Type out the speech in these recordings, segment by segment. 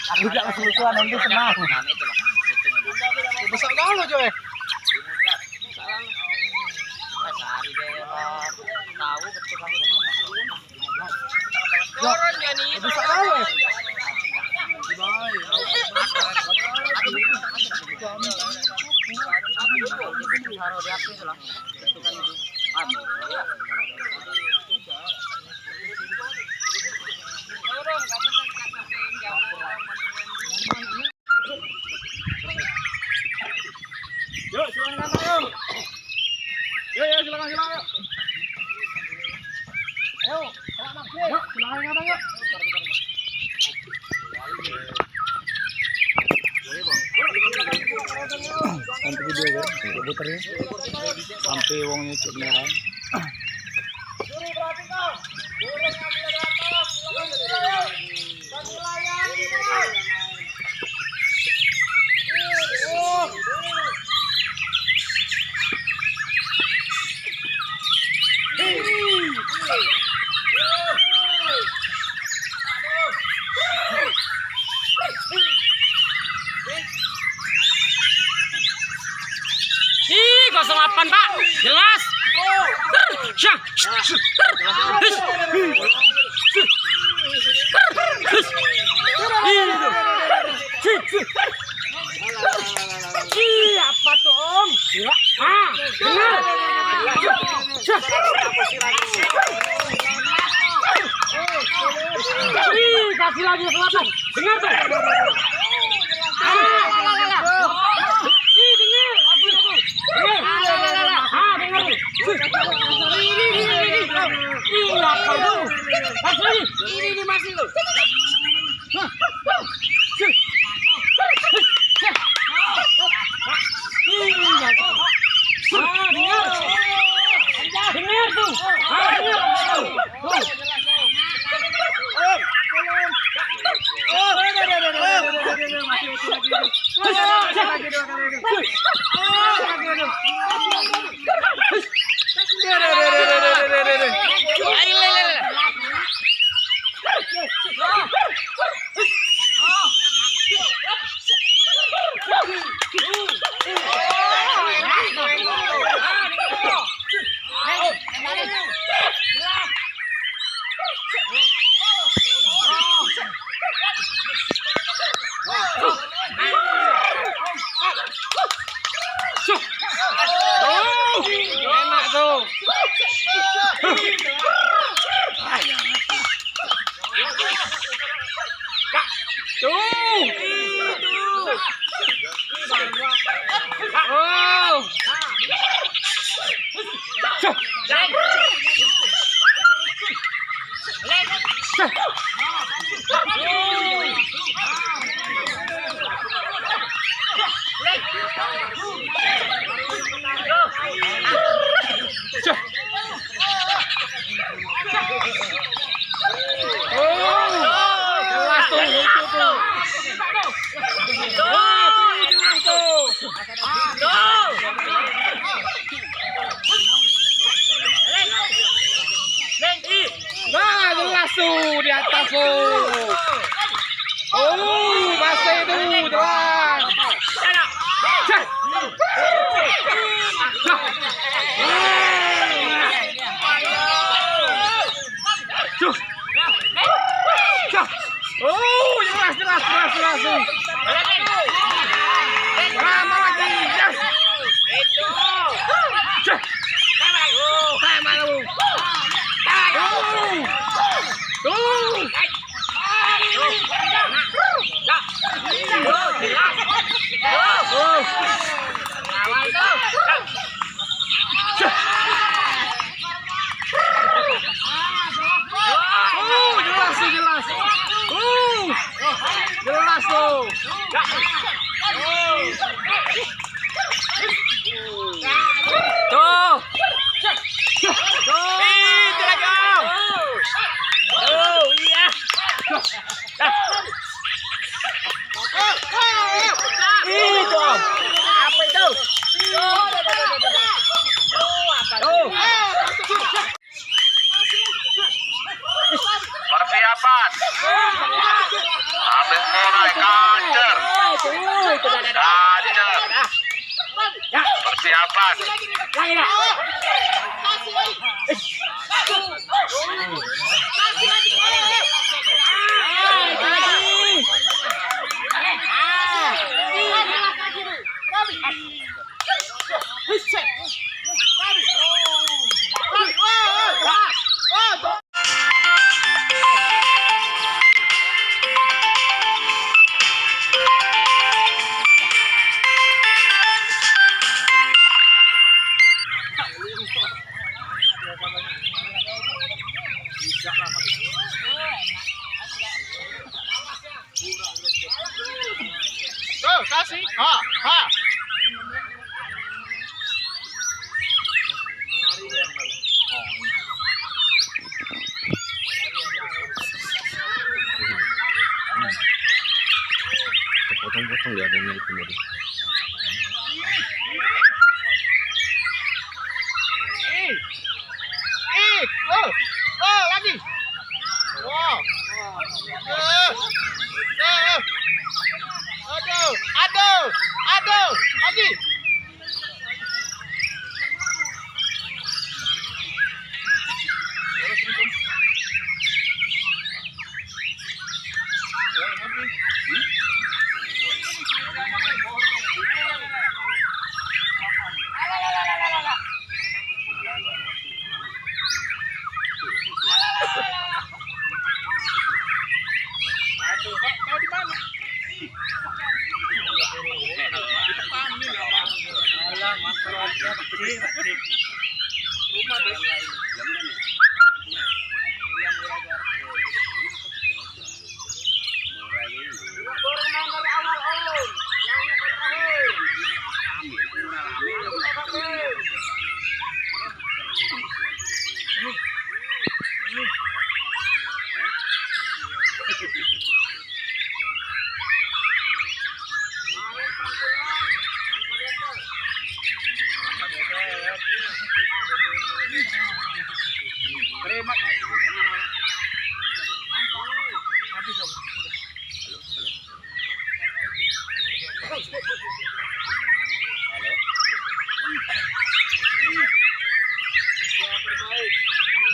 Tidak keseluruhan nanti senang. Besar kalau coy. Besar kalau. Yuk, silakan yuk. Yuk, silakan yuk. Ayo, yuk, silakan yuk. Sampai video kan, puternya sampai wong YouTube merah. Juri berarti kau. Juri yang ada di atas, Ih, 08 Pak, jelas. Apa tuh Om? Dengar. Kasih lagi selatan. Dengar tuh. Ini masih loh. Dengar tuh. Enak tuh. Nah, jelas tuh di atas tuh. Masih itu jelas. Jelas. Lama lagi. Itu. Jelas tuh. Tuh. Itu lagi Om. Iya. Itu Om. Apa itu? Persiapan. Amin631 persiapan. Tuh, kasih. Ha, ha. Potong-potong dia ada milik sendiri. Oh, oh, lagi. Wow. Aduh, aduh, aduh, lagi.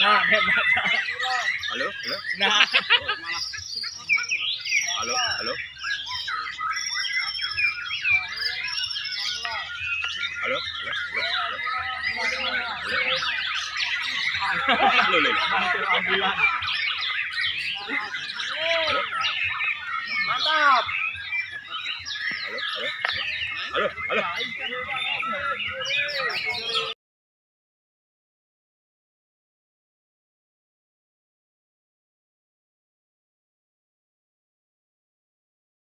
Nah, hebat. Halo, halo. Nah, Halo, halo. Halo, halo, halo. ambulan. Halo. Mantap. Halo, halo. Halo, halo.